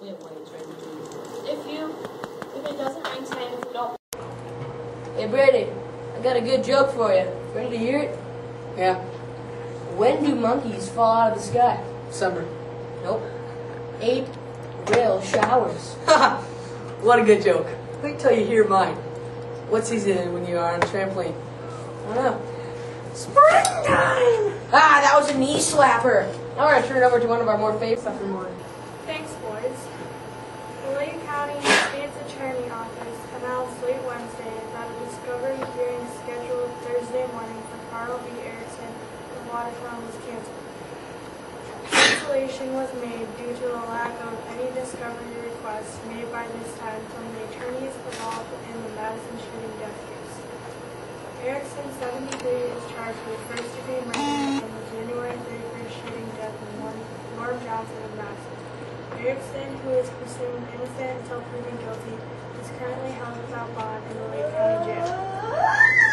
We have weights right between. If it doesn't rain tonight, if we don't. Hey Brady, I got a good joke for you. Ready to hear it? Yeah. When do monkeys fall out of the sky? Summer. Nope. April showers. Haha. What a good joke. Wait till you hear mine. What season is it when you are on a trampoline? I don't know. Springtime! Ah, that was a knee slapper. Now we're going to turn it over to one of our more favorite stuff in the morning. Thanks, boys. The Lake County State's Attorney Office announced late Wednesday that a discovery hearing scheduled Thursday morning for Carl V. Erickson of Watertown was canceled. Cancellation was made due to the lack of any discovery requests made by this time from the attorneys involved in the Madison shooting death case. Erickson, 73, is charged with first-degree murder in the January 31st shooting death of Norm Johnson of Madison. Erickson, who is presumed innocent until proven guilty, is currently held without bond in the Lake County Jail.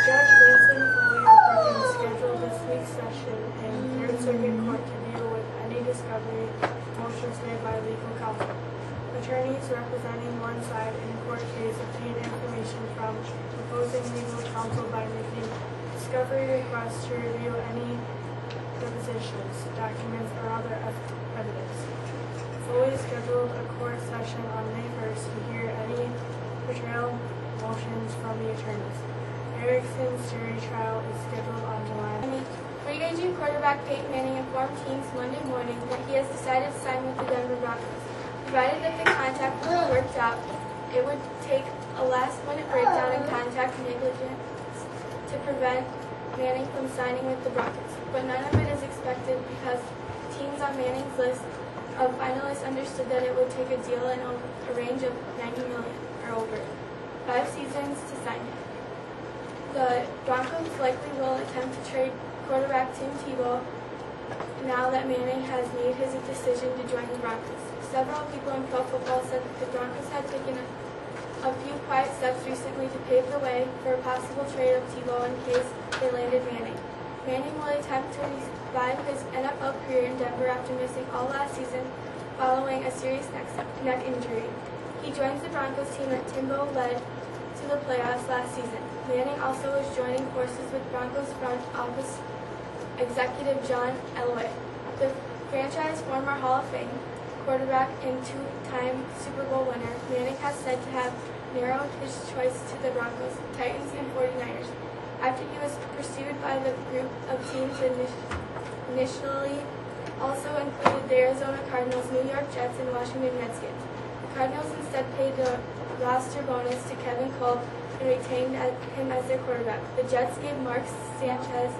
Judge Winston Foley is scheduled this week's session in Third Circuit Court to deal with any discovery motions made by legal counsel. Attorneys representing one side in a court case obtained information from opposing legal counsel by making discovery requests to review any depositions, documents, or other evidence. Foley scheduled a court session on May 1st to hear any pretrial motions from the attorneys. Erickson's jury trial is scheduled on July. Free agent quarterback Peyton Manning informed teams Monday morning that he has decided to sign with the Denver Broncos. Provided that the contract worked out, it would take a last-minute breakdown in contract negligence to prevent Manning from signing with the Broncos. But none of it is expected because teams on Manning's list of finalists understood that it would take a deal in a range of $90 million or over 5 seasons to sign him. The Broncos likely will attempt to trade quarterback Tim Tebow now that Manning has made his decision to join the Broncos. Several people in pro football said that the Broncos had taken a few quiet steps recently to pave the way for a possible trade of Tebow in case they landed Manning. Manning will attempt to revive his NFL career in Denver after missing all last season following a serious neck injury. He joins the Broncos team that Tebow led to the playoffs last season. Manning also is joining forces with Broncos front office executive John Elway. The franchise former Hall of Fame quarterback and two-time Super Bowl winner, Manning has said to have narrowed his choice to the Broncos, Titans, and 49ers, after he was pursued by the group of teams initially also included the Arizona Cardinals, New York Jets, and Washington Redskins. The Cardinals instead paid the roster bonus to Kevin Kolb and retained him as their quarterback. The Jets gave Mark Sanchez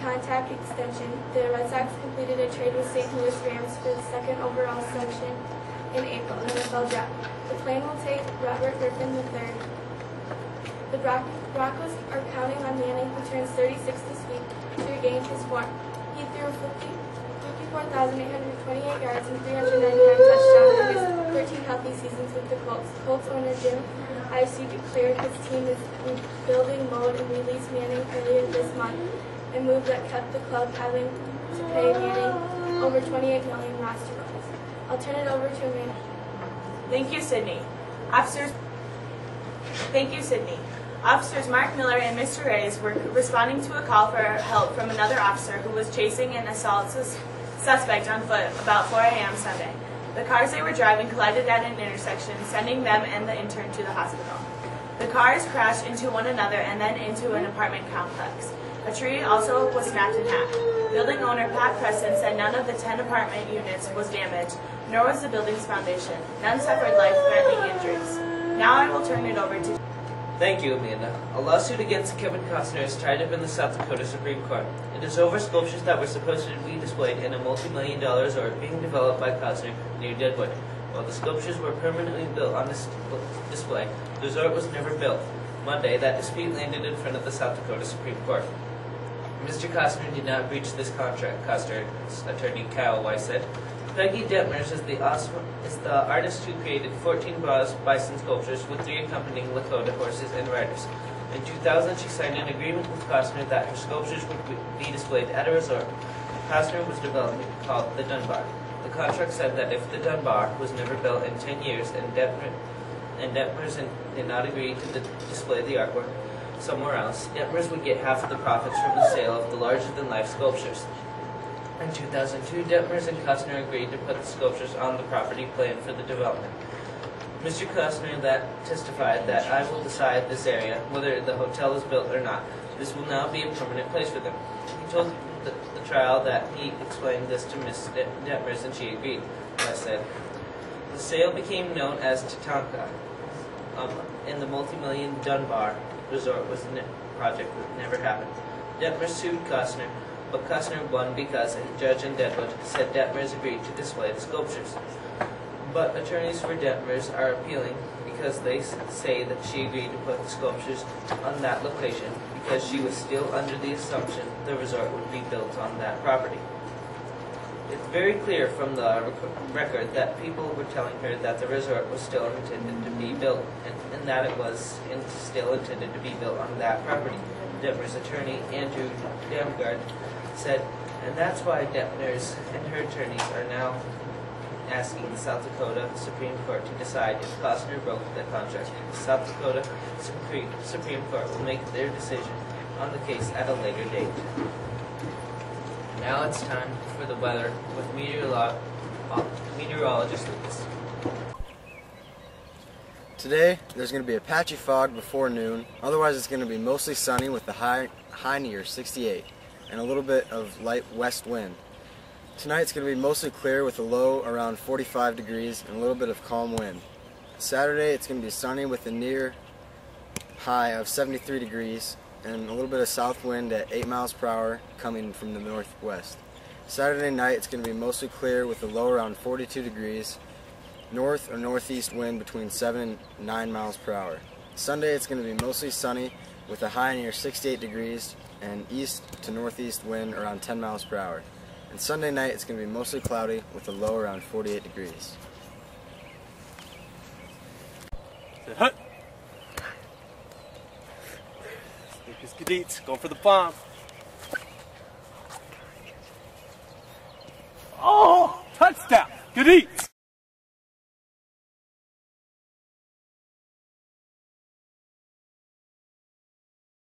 contract extension. The Red Sox completed a trade with St. Louis Rams for the second overall selection in April NFL draft. The plan will take Robert Griffin III. The Broncos are counting on Manning, who turns 36 this week, to regain his form. He threw 54,828 yards and 399 touchdowns in his 13 healthy seasons with the Colts. Colts owner Jim Irsay declared his team is in building mode and released Manning earlier this month, a move that kept the club having to pay Manning over $28 million roster bonus. I'll turn it over to Amanda. Thank you, Sydney. Officers Mark Miller and Mr. Reyes were responding to a call for help from another officer who was chasing an assault suspect on foot about 4 a.m. Sunday. The cars they were driving collided at an intersection, sending them and the intern to the hospital. The cars crashed into one another and then into an apartment complex. A tree also was snapped in half. Building owner Pat Preston said none of the 10 apartment units was damaged, nor was the building's foundation. None suffered life-threatening injuries. Now I will turn it over to... Thank you, Amanda. A lawsuit against Kevin Costner is tied up in the South Dakota Supreme Court. It is over sculptures that were supposed to be displayed in a multi-million-dollar resort being developed by Costner near Deadwood. While the sculptures were permanently built on this display, the resort was never built. Monday, that dispute landed in front of the South Dakota Supreme Court. Mr. Costner did not breach this contract, Costner's attorney Kyle Weiss said. Peggy Detmers is the artist who created 14 bison sculptures with 3 accompanying Lakota horses and riders. In 2000, she signed an agreement with Costner that her sculptures would be displayed at a resort Costner was developing called the Dunbar. The contract said that if the Dunbar was never built in 10 years and Detmers did not agree to display the artwork somewhere else, Detmers would get half of the profits from the sale of the larger-than-life sculptures. In 2002, Detmers and Costner agreed to put the sculptures on the property plan for the development. Mr. Costner testified that I will decide this area, whether the hotel is built or not. This will now be a permanent place for them. He told the trial that he explained this to Miss Detmers and she agreed. I said, the sale became known as Tatanka, and the multi-million Dunbar resort project never happened. Detmers sued Costner, but Costner won because a judge in Deadwood said Detmers agreed to display the sculptures. But attorneys for Detmers are appealing because they say that she agreed to put the sculptures on that location because she was still under the assumption the resort would be built on that property. It's very clear from the record that people were telling her that the resort was still intended to be built and that it was still intended to be built on that property. Detmers' attorney, Andrew Damgard, said, and that's why Detmers and her attorneys are now asking the South Dakota Supreme Court to decide if Costner broke the contract. The South Dakota Supreme Court will make their decision on the case at a later date. Now it's time for the weather with meteorologist Lucas. Today, there's going to be a patchy fog before noon. Otherwise, it's going to be mostly sunny with the high near 68 and a little bit of light west wind. Tonight, it's going to be mostly clear with a low around 45 degrees and a little bit of calm wind. Saturday, it's going to be sunny with a near high of 73 degrees and a little bit of south wind at 8 miles per hour coming from the northwest. Saturday night, it's going to be mostly clear with a low around 42 degrees, north or northeast wind between 7 and 9 miles per hour. Sunday, it's going to be mostly sunny with a high near 68 degrees and east to northeast wind around 10 miles per hour. And Sunday night, it's going to be mostly cloudy with a low around 48 degrees. Hut. Lucas Cadets, going for the bomb. Oh, touchdown. Cadets.